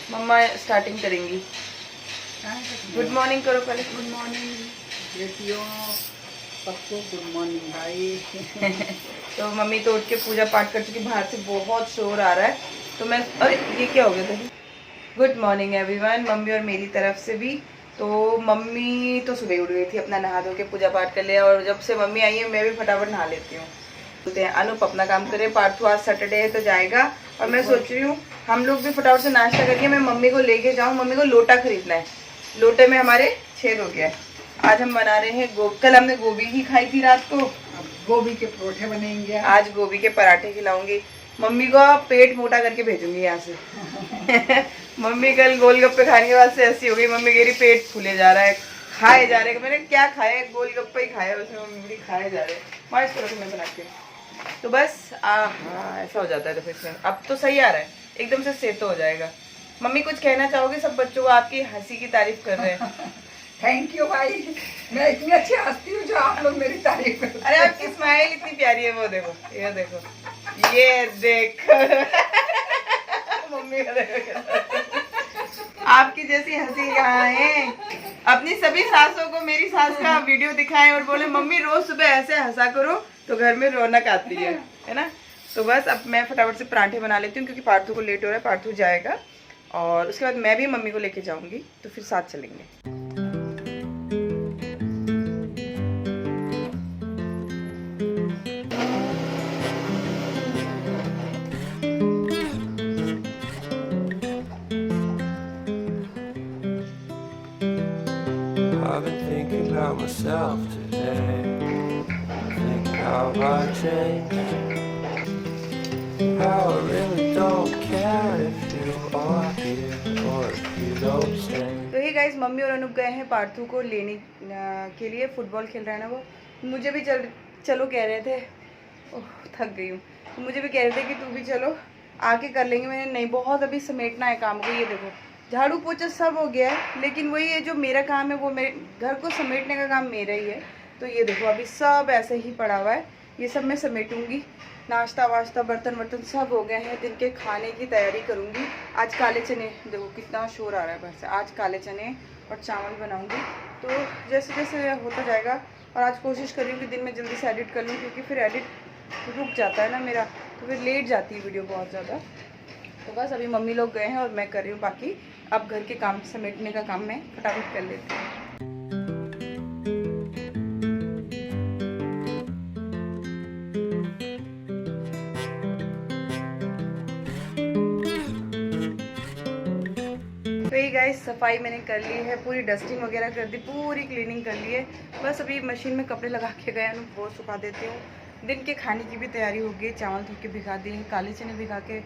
मम्मा starting करेंगी। Good morning करो पहले। गुड मॉर्निंग बेटियों, सबको गुड मॉर्निंग भाई। तो मम्मी तो उठ के पूजा पाठ कर चुकी, बाहर से बहुत शोर आ रहा है तो मैं, अरे ये क्या हो गया था। गुड मॉर्निंग एवरीवन, मम्मी और मेरी तरफ से भी। तो मम्मी तो सुबह उठ गई थी, अपना नहा धो के पूजा पाठ कर लिया, और जब से मम्मी आई है मैं भी फटाफट नहा लेती हूँ। बोलते हैं अनूप अपना काम करे, पार्थू आज सैटरडे है तो जाएगा, और मैं सोच रही हूँ हम लोग भी फटाफट से नाश्ता करके मैं मम्मी को लेके जाऊँ। मम्मी को लोटा खरीदना है, लोटे में हमारे छेद हो गया है। आज हम बना रहे हैं कल हमने गोभी ही खाई थी रात को, अब गोभी के परोठे बनेंगे। आज गोभी के पराठे खिलाऊंगी। मम्मी को पेट मोटा करके भेजूंगी यहाँ से। मम्मी कल गोलगप्पे खाने के बाद से ऐसी हो गई, मम्मी कह रही पेट फूले जा रहा है, खाए जा रहे हैं। मैंने क्या खाया, गोलगप्पे ही खाया, उसमें मम्मी खाए जा रहे हैं। मैं इस तरह से मैं बनाती हूँ तो बस हाँ ऐसा हो जाता है। तो फिर अब तो सही आ रहा है, एकदम से सेट तो हो जाएगा। मम्मी कुछ कहना चाहोगे? सब बच्चों को आपकी हंसी की तारीफ कर रहे हैं। थैंक यू भाई, मैं इतनी अच्छी हंसती हूँ जो आप लोग मेरी तारीफ करते हैं। अरे आपकी स्माइल इतनी प्यारी है, वो देखो, ये देखो, ये देखो। मम्मी का देखो, आपकी जैसी हंसी कहाँ है। अपनी सभी सासों को मेरी सास का वीडियो दिखाएं और बोले मम्मी रोज सुबह ऐसे हंसा करो तो घर में रौनक आती है ना। तो बस अब मैं फटाफट से पराठे बना लेती हूँ क्योंकि पार्थू को लेट हो रहा है, पार्थू जाएगा और उसके बाद मैं भी मम्मी को लेके जाऊंगी तो फिर साथ चलेंगे। I've been thinking about myself today, thinking how I changed, how I really don't care if you are here or if you don't stay. तो ये गाइस मम्मी और अनूप गए हैं पार्थू को लेने के लिए, फुटबॉल खेल रहा है ना वो। मुझे भी चलो कह रहे थे, ओह थक गई हूँ। तो मुझे भी कह रहे थे कि तू भी चलो, आके कर लेंगे। मैंने नहीं, बहुत अभी समेटना है काम को। ये देखो झाड़ू पोछा सब हो गया है, लेकिन वही है जो मेरा काम है वो मेरे घर को समेटने का काम मेरा ही है। तो ये देखो अभी सब ऐसे ही पड़ा हुआ है, ये सब मैं समेटूंगी। नाश्ता वाश्ता बर्तन वर्तन सब हो गए हैं, दिन के खाने की तैयारी करूंगी। आज काले चने, देखो कितना शोर आ रहा है बाहर से, आज काले चने और चावल बनाऊंगी। तो जैसे जैसे होता जाएगा, और आज कोशिश कर रही हूँ कि दिन में जल्दी से एडिट कर लूँ क्योंकि फिर एडिट रुक जाता है ना मेरा, तो फिर लेट जाती है वीडियो बहुत ज़्यादा। तो बस अभी मम्मी लोग गए हैं और मैं कर रही हूँ बाकी। अब घर के काम समेटने का काम मैं फटाफट कर लेती हूँ। तो ये गाइस सफाई मैंने कर ली है, पूरी डस्टिंग वगैरह कर दी, पूरी क्लीनिंग कर ली है। बस अभी मशीन में कपड़े लगा के गए हैं, वो सुखा देती हूँ। दिन के खाने की भी तैयारी हो गई, चावल धो के भिगा दिए हैं, काले चने भिगा के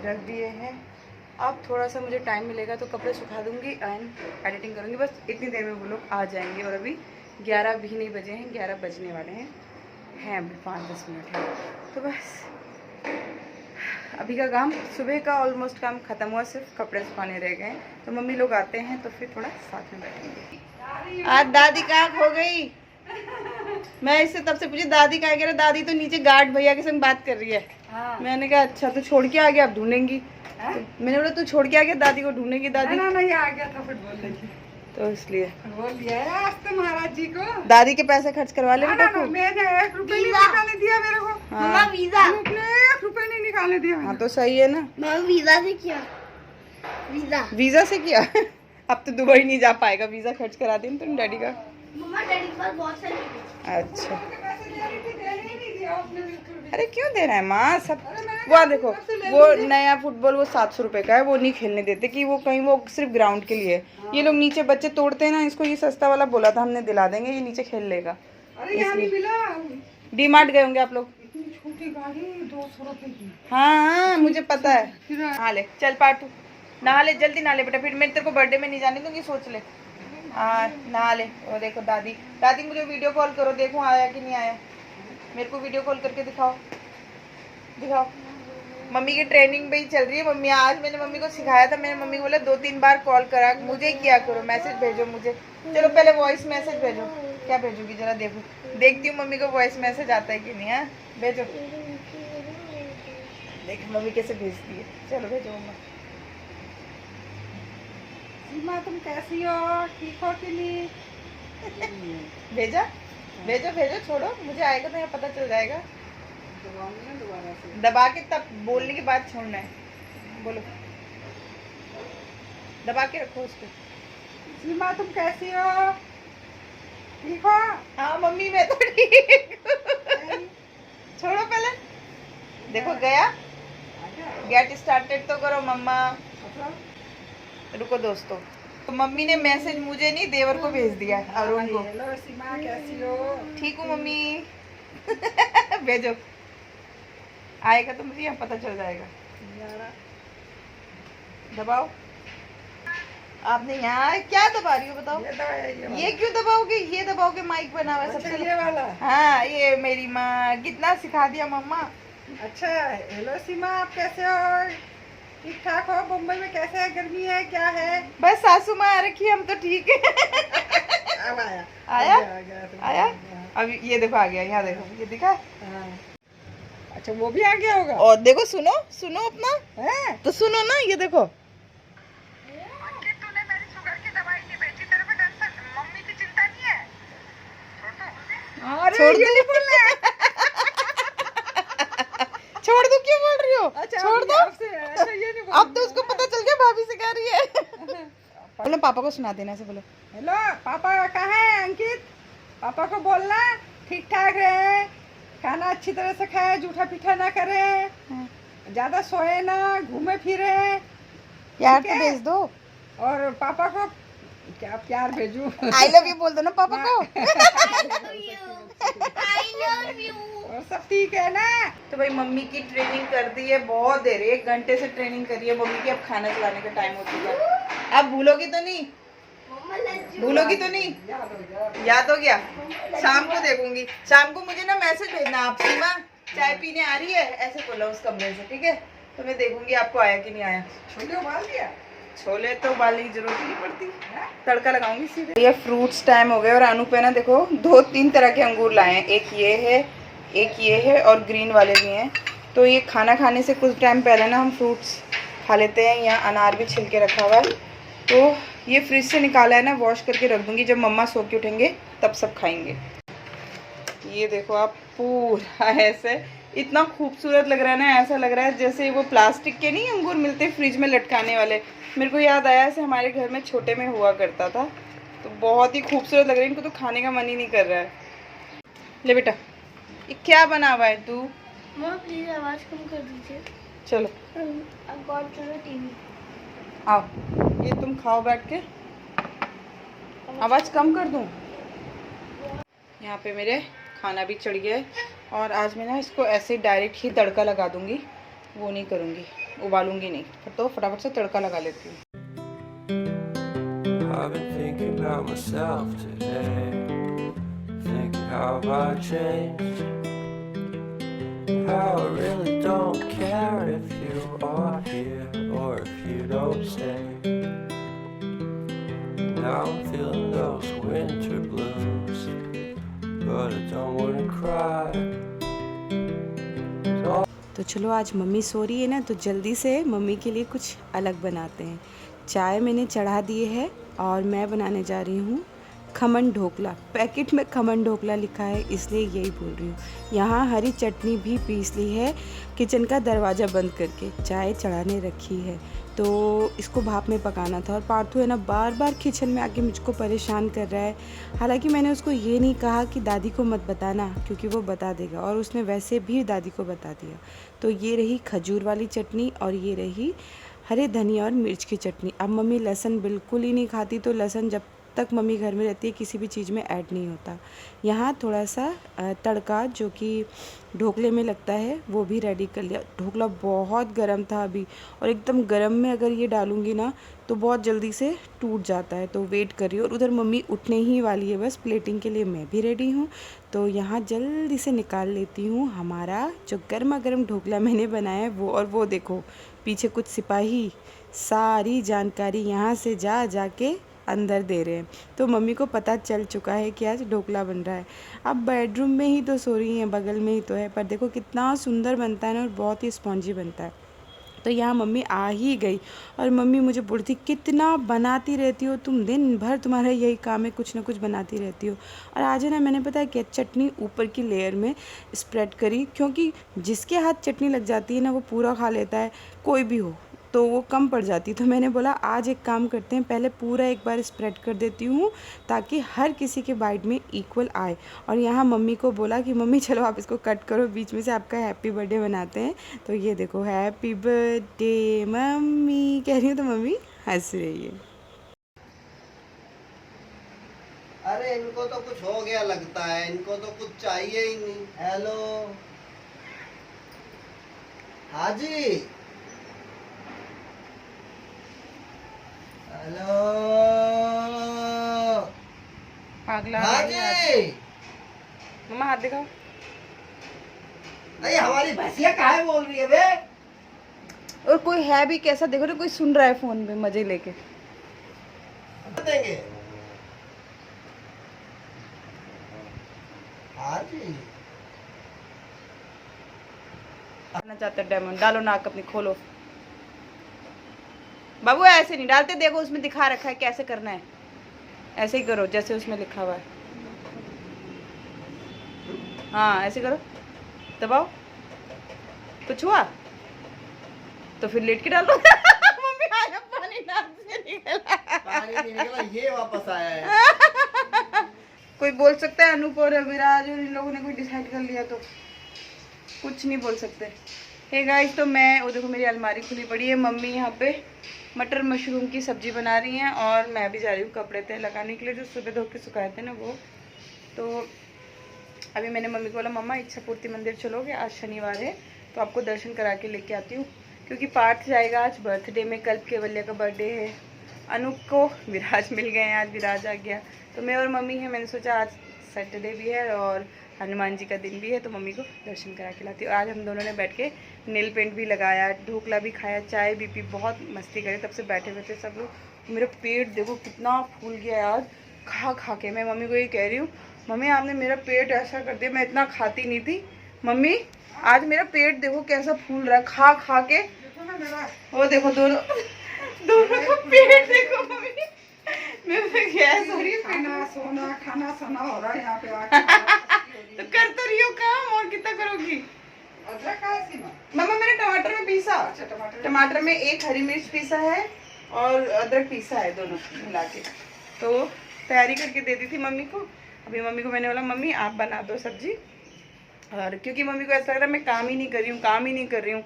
रख दिए हैं। अब थोड़ा सा मुझे टाइम मिलेगा तो कपड़े सुखा दूंगी एंड एडिटिंग करूंगी। बस इतनी देर में वो लोग आ जाएंगे, और अभी 11 भी नहीं बजे हैं, 11 बजने वाले हैं अभी 5-10 मिनट है। तो बस अभी का काम, सुबह का ऑलमोस्ट काम खत्म हुआ, सिर्फ कपड़े सुखाने रह गए। तो मम्मी लोग आते हैं तो फिर थोड़ा साथ में बैठेंगे। आज दादी कहाँ खो गई? मैं इससे तब से पूछी दादी कहाँ गई, दादी तो नीचे गार्ड भैया के संग बात कर रही है। हाँ। मैंने कहा अच्छा तो छोड़ के आ गया, अब ढूंढेंगी। तो मैंने बोला तू छोड़ के आ गया, दादी को ढूंढेगी। दादी नहीं आ गया था फुटबॉल लेके, तो इसलिए बोल दिया है आज तो महाराज जी को। दादी के पैसे खर्च करवा ले बेटा को। मैंने 1 रुपए नहीं निकालने दिया मेरे को। हाँ। वीजा 1 रुपए नहीं निकालने दिया। हाँ तो सही है ना, वीजा से किया, वीजा से किया। अब तो दुबई नहीं जा पाएगा, वीजा खर्च करा दी तुम डैडी का। मम्मा डैडी के पास बहुत सारे। अच्छा अरे क्यों देना है माँ, सब वो देखो वो नया फुटबॉल वो 700 रुपए का है, वो नहीं खेलने देते कि वो कहीं, वो सिर्फ ग्राउंड के लिए। ये लोग नीचे बच्चे तोड़ते हैं ना, इसको ये सस्ता वाला बोला था हमने, दिला देंगे, ये नीचे खेल लेगा। डी मार्ट गए होंगे आप लोग। छोटी गाड़ी 200 रुपए की। हाँ मुझे पता है। हाँ ले चल पार्टू, नहा ले जल्दी, नहा ले बेटा, फिर मैं तेरे को बर्थडे में नहीं जाने दूंगी, सोच ले। हाँ नहा ले। और देखो दादी, दादी मुझे वीडियो कॉल करो, देखो आया कि नहीं आया, मेरे को वीडियो कॉल करके दिखाओ, दिखाओ। मम्मी की ट्रेनिंग भी चल रही है। मम्मी आज मैंने मम्मी को सिखाया था, मैंने मम्मी को बोला 2-3 बार कॉल करा मुझे किया करो, मैसेज भेजो मुझे। चलो पहले वॉइस मैसेज भेजो, क्या भेजूगी जरा देखो, देखती हूँ मम्मी को वॉइस मैसेज आता है कि नहीं। है भेजो, देखो मम्मी कैसे भेजती है। चलो भेजो मम्मा, सीमा तुम कैसी हो, ठीक हो कि नहीं? भेजा भेजो भेजो, छोड़ो, मुझे आएगा तो यहाँ पता चल जाएगा। दबाऊंगी ना दोबारा से। दबा के तब बोलने के बाद छोड़ना है। बोलो, दबा के रखो उसको। सीमा तुम कैसी हो, ठीक हो? हाँ मम्मी मैं तो ठीक हूँ। छोड़ो पहले, देखो गया, गेट स्टार्टेड तो करो मम्मा। रुको दोस्तों, तो मम्मी ने मैसेज मुझे नहीं देवर को भेज दिया अरुण को। हेलो सीमा कैसी हो? ठीक हूँ मम्मी। भेजो, आएगा तो मुझे यहाँ पता चल जाएगा। दबाओ। आपने यहाँ क्या दबा रही हो बताओ? ये क्यों दबाओगे? ये दबाओगे माइक बना हुआ है अच्छा सबसे। ये वाला। हाँ ये मेरी माँ कितना सिखा दिया मम्मा। अच्छा हेलो सीमा, आप कैसे हो, ठीक ठाक हो? मुंबई में कैसे है, गर्मी है क्या है? बस सासू माँ आ रखी है, हम तो ठीक है। अब आया आया? आ गया। आया? अब ये देखो आ गया, यहाँ देखो, ये दिखा। हाँ। अच्छा वो भी आ गया होगा। और देखो, सुनो सुनो अपना, है? तो सुनो ना, ये देखो। तूने मेरी शुगर की दवाई नहीं बेची, तेरे पे टेंशन, मम्मी की चिंता नहीं है? छोड़ दो। छोड़ दो, क्यों बोल रही हो? अच्छा छोड़ दो। अच्छा ये नहीं अब तो उसको पता चल गया भाभी से कह रही है। बोलो पापा को सुना देना, ऐसे बोलो। हेलो पापा कहाँ है अंकित? पापा को बोलना ठीक ठाक रहे, खाना अच्छी तरह से खाए, जूठा पीठा ना करे, ज्यादा सोए ना, घूमे फिरे। यार ठीक तो है? भेज दो। और पापा को क्या प्यार भेजू? आई लव यू बोल दो ना पापा को। I love you. और सब ठीक है ना? तो भाई मम्मी की ट्रेनिंग कर दी है, बहुत देर, 1 घंटे से ट्रेनिंग करी है मम्मी की। अब खाना खिलाने का टाइम हो चुका है। अब भूलोगी तो नहीं? Mama loves you. भूलोगी तो नहीं? याद हो गया? शाम को देखूंगी, शाम को मुझे ना मैसेज भेजना, आप सीमा चाय पीने आ रही है, ऐसे बोलो उस कमरे से, ठीक है? तो मैं देखूंगी आपको आया कि नहीं आया। छोले उबाल दिया? छोले तो उबालने की जरूरत ही नहीं पड़ती, तड़का लगाऊंगी सीधे। ये फ्रूट्स टाइम हो गया और अनु पे ना देखो 2-3 तरह के अंगूर लाए हैं, एक ये है, एक ये है और ग्रीन वाले भी हैं। तो ये खाना खाने से कुछ टाइम पहले ना हम फ्रूट्स खा लेते हैं। यहाँ अनार भी छिल के रखा हुआ है, तो ये फ्रिज से निकाला है ना, वॉश करके रख दूंगी, जब मम्मा सो के उठेंगे तब सब खाएंगे। ये देखो आप, पूरा ऐसे इतना खूबसूरत लग रहा है ना, ऐसा लग रहा है जैसे वो प्लास्टिक के नहीं अंगूर मिलते फ्रिज में लटकाने वाले। मेरे को याद आया ऐसे हमारे घर में छोटे में हुआ करता था, तो बहुत ही खूबसूरत लग रहा है। इनको तो खाने का मन ही नहीं कर रहा है। ले बेटा, ये क्या बना हुआ है तू? Mama please आवाज कम कर दीजिए। चलो I've got to the TV. आओ, ये तुम खाओ बैठ के। आवाज़ कम कर दूँ? यहाँ पे मेरे खाना भी चढ़ गया है और आज मैं ना इसको ऐसे डायरेक्ट ही तड़का लगा दूंगी, वो नहीं करूँगी, उबालूंगी नहीं, तो फटाफट से तड़का लगा लेती हूँ। I've been thinking about myself today, thinking how I changed, how I really don't care if you are here or if you don't stay. Now I'm feeling those winter blues, but I don't wanna cry. तो चलो आज mummy सो रही है ना, तो जल्दी से mummy के लिए कुछ अलग बनाते हैं। चाय मैंने चढ़ा दी है और मैं बनाने जा रही हूँ खमन ढोकला। पैकेट में खमन ढोकला लिखा है, इसलिए यही बोल रही हूँ। यहाँ हरी चटनी भी पीस ली है, किचन का दरवाज़ा बंद करके चाय चढ़ाने रखी है, तो इसको भाप में पकाना था। और पार्थू है ना बार बार किचन में आके मुझको परेशान कर रहा है। हालांकि मैंने उसको ये नहीं कहा कि दादी को मत बताना, क्योंकि वो बता देगा, और उसने वैसे भी दादी को बता दिया। तो ये रही खजूर वाली चटनी और ये रही हरे धनिया और मिर्च की चटनी। अब मम्मी लहसुन बिल्कुल ही नहीं खाती, तो लहसुन जब तक मम्मी घर में रहती है किसी भी चीज़ में ऐड नहीं होता। यहाँ थोड़ा सा तड़का जो कि ढोकले में लगता है वो भी रेडी कर लिया। ढोकला बहुत गर्म था अभी, और एकदम गर्म में अगर ये डालूँगी ना तो बहुत जल्दी से टूट जाता है, तो वेट कर रही हूँ। और उधर मम्मी उठने ही वाली है, बस प्लेटिंग के लिए मैं भी रेडी हूँ। तो यहाँ जल्दी से निकाल लेती हूँ हमारा जो गर्मा गर्म ढोकला मैंने बनाया है वो। और वो देखो पीछे कुछ सिपाही सारी जानकारी यहाँ से जा के अंदर दे रहे हैं। तो मम्मी को पता चल चुका है कि आज ढोकला बन रहा है। अब बेडरूम में ही तो सो रही हैं, बगल में ही तो है, पर देखो कितना सुंदर बनता है ना, और बहुत ही स्पॉन्जी बनता है। तो यहाँ मम्मी आ ही गई और मम्मी मुझे बोलती कितना बनाती रहती हो तुम, दिन भर तुम्हारा यही काम है, कुछ ना कुछ बनाती रहती हो। और आज है ना मैंने पता है क्या चटनी ऊपर की लेयर में स्प्रेड करी, क्योंकि जिसके हाथ चटनी लग जाती है ना वो पूरा खा लेता है, कोई भी हो, तो वो कम पड़ जाती। तो मैंने बोला आज एक काम करते हैं, पहले पूरा एक बार स्प्रेड कर देती हूँ ताकि हर किसी के बाइट में इक्वल आए। और यहाँ मम्मी को बोला कि मम्मी चलो आप इसको कट करो, बीच में से आपका हैप्पी बर्थडे बनाते हैं। तो ये देखो हैप्पी बर्थडे मम्मी कह रही हूँ तो मम्मी हंस रही है। अरे इनको तो कुछ हो गया लगता है, इनको तो कुछ चाहिए ही नहीं। हेलो हाजी, हेलो पागला हाजी, मम्मा हाथ दिखाओ। अरे हमारी भैंसिया काहे बोल रही है बे? और कोई है भी कैसा, देखो ना कोई सुन रहा है फोन में मजे लेके। देंगे हाजी, डालना चाहते हैं डायमंड, डालो नाक अपनी खोलो। बाबू ऐसे नहीं डालते, देखो उसमें दिखा रखा है कैसे करना है, ऐसे ही करो जैसे उसमें लिखा हुआ है। हाँ ऐसे करो, दबाओ। कुछ हुआ तो फिर लेट के डालो। मम्मी आया पानी नाक से निकला। पानी नहीं निकला, ये वापस आया है। कोई बोल सकता है अनूप और विराज और इन लोगों ने कोई डिसाइड कर लिया तो कुछ नहीं बोल सकते। हे गाइस, तो मैं वो देखो मेरी अलमारी खुली पड़ी है, मम्मी यहाँ पे मटर मशरूम की सब्जी बना रही हैं और मैं भी जा रही हूँ कपड़े तय लगाने के लिए, जो सुबह धो के सुखाए थे ना वो। तो अभी मैंने मम्मी को बोला मम्मा इच्छा पूर्ति मंदिर चलोगे, आज शनिवार है तो आपको दर्शन करा के लेके आती हूँ, क्योंकि पार्थ जाएगा आज बर्थडे में, कल केवल्या का बर्थडे है। अनूप को विराज मिल गए हैं, आज विराज आ गया, तो मैं और मम्मी है, मैंने सोचा आज सैटरडे भी है और हनुमान जी का दिन भी है तो मम्मी को दर्शन करा के लाती हूँ। आज हम दोनों ने बैठ के नील पेंट भी लगाया, ढोकला भी खाया, चाय भी पी, बहुत मस्ती करे, तब से बैठे हुए थे सब लोग। मेरा पेट देखो कितना फूल गया आज खा खा के। मैं मम्मी को ये कह रही हूँ, मम्मी आपने मेरा पेट ऐसा कर दिया, मैं इतना खाती नहीं थी, मम्मी आज मेरा पेट देखो कैसा फूल रहा है खा खा के। वो देखो दोनों का पेट देखो मम्मी, मेरे गैस हो रही है, खाना सोना हो रहा है यहाँ पे आके। तो कर तो रही हो काम, और कितना करोगी। अदरक का है सीमा? मम्मा मैंने टमाटर में पीसा, अच्छा टमाटर में एक हरी मिर्च पीसा है और अदरक पीसा है, दोनों मिला के तो तैयारी करके दे दी थी मम्मी को। अभी मम्मी को मैंने बोला मम्मी आप बना दो सब्जी, और क्योंकि मम्मी को ऐसा लग रहा है मैं काम ही नहीं कर रही हूँ,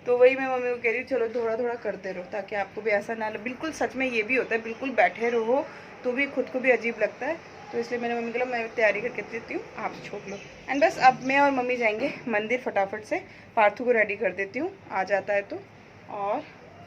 तो वही मैं मम्मी को कह रही हूँ चलो थोड़ा थोड़ा करते रहो ताकि आपको भी ऐसा ना लगे। बिल्कुल सच में ये भी होता है, बिल्कुल बैठे रहो तो भी खुद को भी अजीब लगता है, तो इसलिए मैंने मम्मी को बोला मैं तैयारी करके देती हूँ, आप छोड़ लो। एंड बस अब मैं और मम्मी जाएंगे मंदिर, फटाफट से पार्थू को रेडी कर देती हूँ, आ जाता है तो, और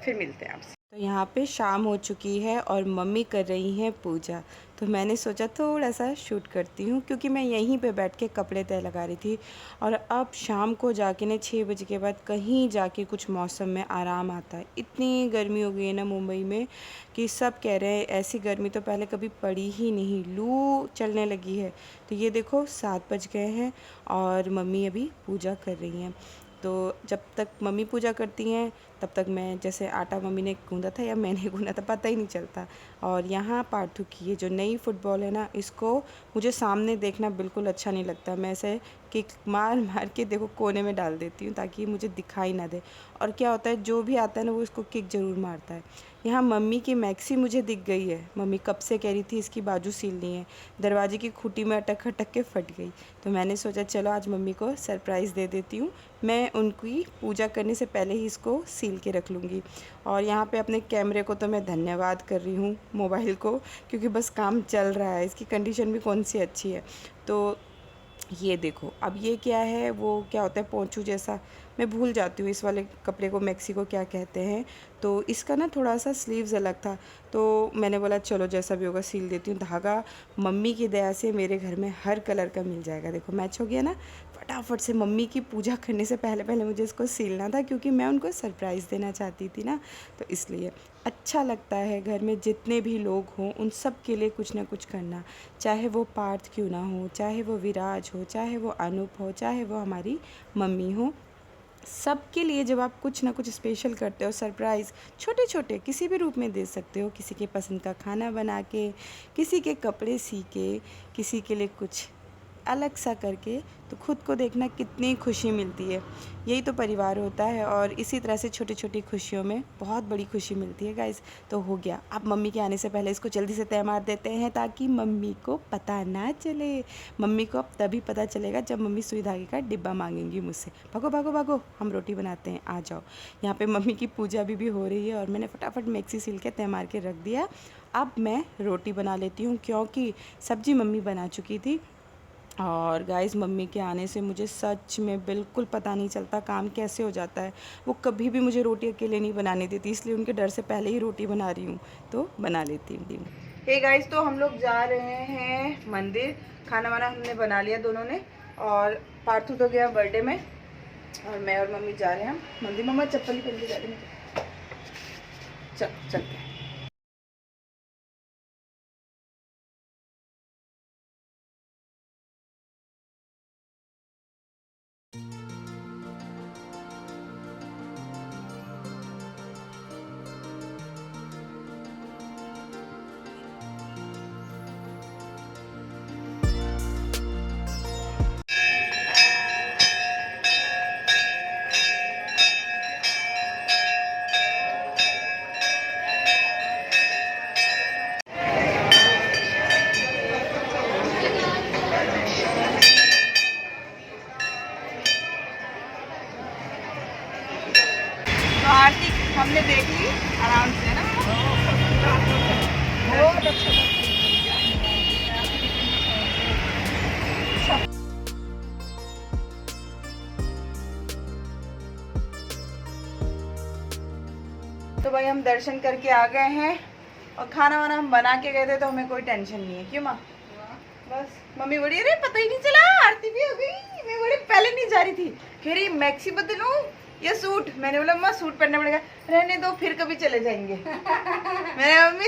फिर मिलते हैं आपसे। तो यहाँ पे शाम हो चुकी है और मम्मी कर रही हैं पूजा, तो मैंने सोचा थोड़ा सा शूट करती हूँ, क्योंकि मैं यहीं पे बैठ के कपड़े तय लगा रही थी। और अब शाम को जाके ना 6 बजे के बाद कहीं जाके कुछ मौसम में आराम आता है। इतनी गर्मी हो गई है ना मुंबई में कि सब कह रहे हैं ऐसी गर्मी तो पहले कभी पड़ी ही नहीं, लू चलने लगी है। तो ये देखो 7 बज गए हैं और मम्मी अभी पूजा कर रही हैं। तो जब तक मम्मी पूजा करती हैं तब तक मैं, जैसे आटा मम्मी ने गूंदा था या मैंने गूंदा था पता ही नहीं चलता। और यहाँ पार्थू की ये जो नई फुटबॉल है ना, इसको मुझे सामने देखना बिल्कुल अच्छा नहीं लगता, मैं ऐसे किक मार मार के देखो कोने में डाल देती हूँ ताकि मुझे दिखाई ना दे। और क्या होता है जो भी आता है ना वो इसको किक ज़रूर मारता है। यहाँ मम्मी की मैक्सी मुझे दिख गई है, मम्मी कब से कह रही थी इसकी बाजू सीलनी है, दरवाजे की खूंटी में अटक अटक के फट गई। तो मैंने सोचा चलो आज मम्मी को सरप्राइज़ दे देती हूँ, मैं उनकी पूजा करने से पहले ही इसको सील के रख लूँगी। और यहाँ पे अपने कैमरे को तो मैं धन्यवाद कर रही हूँ, मोबाइल को, क्योंकि बस काम चल रहा है, इसकी कंडीशन भी कौन सी अच्छी है। तो ये देखो अब ये क्या है, वो क्या होता है पोंचू जैसा, मैं भूल जाती हूँ इस वाले कपड़े को मैक्सी को क्या कहते हैं। तो इसका ना थोड़ा सा स्लीव्स अलग था, तो मैंने बोला चलो जैसा भी होगा सील देती हूँ। धागा मम्मी की दया से मेरे घर में हर कलर का मिल जाएगा, देखो मैच हो गया ना। फटाफट से मम्मी की पूजा करने से पहले पहले मुझे इसको सीलना था, क्योंकि मैं उनको सरप्राइज़ देना चाहती थी ना, तो इसलिए अच्छा लगता है घर में जितने भी लोग हों उन सब के लिए कुछ ना कुछ करना, चाहे वो पार्थ क्यों ना हो, चाहे वो विराज हो, चाहे वो अनूप हो, चाहे वो हमारी मम्मी हो। सबके लिए जब आप कुछ ना कुछ स्पेशल करते हो, सरप्राइज़ छोटे छोटे किसी भी रूप में दे सकते हो, किसी के पसंद का खाना बना के, किसी के कपड़े सी के, किसी के लिए कुछ अलग सा करके, तो खुद को देखना कितनी खुशी मिलती है। यही तो परिवार होता है और इसी तरह से छोटी छोटी खुशियों में बहुत बड़ी खुशी मिलती है गाइस। तो हो गया, अब मम्मी के आने से पहले इसको जल्दी से तय मार देते हैं ताकि मम्मी को पता ना चले। मम्मी को अब तभी पता चलेगा जब मम्मी सुई धागे का डिब्बा मांगेंगी मुझसे। भागो भागो भागो, हम रोटी बनाते हैं, आ जाओ। यहाँ पे मम्मी की पूजा भी हो रही है और मैंने फटाफट मैक्सी सिल के तय मार के रख दिया। अब मैं रोटी बना लेती हूँ क्योंकि सब्जी मम्मी बना चुकी थी। और गाइस मम्मी के आने से मुझे सच में बिल्कुल पता नहीं चलता काम कैसे हो जाता है। वो कभी भी मुझे रोटी अकेले नहीं बनाने देती, इसलिए उनके डर से पहले ही रोटी बना रही हूँ, तो बना लेती हूँ। हे गाइस, तो हम लोग जा रहे हैं मंदिर। खाना वाना हमने बना लिया दोनों ने, और पार्थू तो गया बर्थडे में, और मैं और मम्मी जा रहे हैं मंदिर। मम्मा चप्पल ही पहन के जा रहे हैं, चलते हैं। तो आरती हमने देख ली आराम से ना, बहुत अच्छा। तो भाई हम दर्शन करके आ गए हैं और खाना वाना हम बना के गए थे, तो हमें कोई टेंशन नहीं है। क्यों माँ? बस मम्मी बड़ी, अरे पता ही नहीं चला आरती भी हो गई। मैं बड़ी पहले नहीं जा रही थी, कह रही मैक्सी बदलूं या सूट। मैंने बोला माँ सूट पहनना पड़ेगा। रहने दो, फिर कभी चले जाएंगे। मैंने मम्मी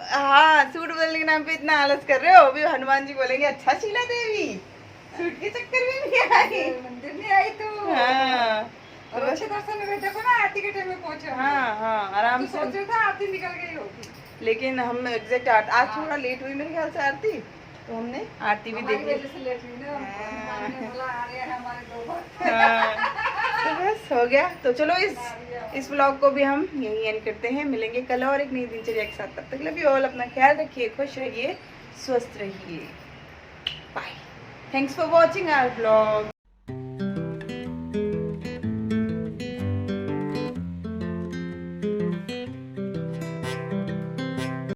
हाँ सूट बदलने के नाम पे इतना आलस कर रहे हो, अभी हनुमान जी बोलेंगे अच्छा शीला देवी सूट के चक्कर में नहीं आई, मंदिर नहीं आई तो हाँ और अच्छे दर्शन में देखो ना, आरती के टाइम में पहुंचे। हाँ हाँ आराम तो से। सोच रहा था आरती निकल गई होगी, लेकिन हम एग्जैक्ट आज थोड़ा लेट हुई मेरे ख्याल से आरती, तो हमने आरती भी देख ली। से लेट हुई ना, हनुमान ने बोला आ रहे हैं हमारे दो भक्त। हाँ, तो बस हो गया। तो चलो इस व्लॉग को भी हम यहीं एंड करते हैं। मिलेंगे कल और एक नई दिनचर्या के साथ। तब तक लव यू ऑल, अपना ख्याल रखिए, खुश रहिए, स्वस्थ रहिए। Bye. Thanks for watching our vlog.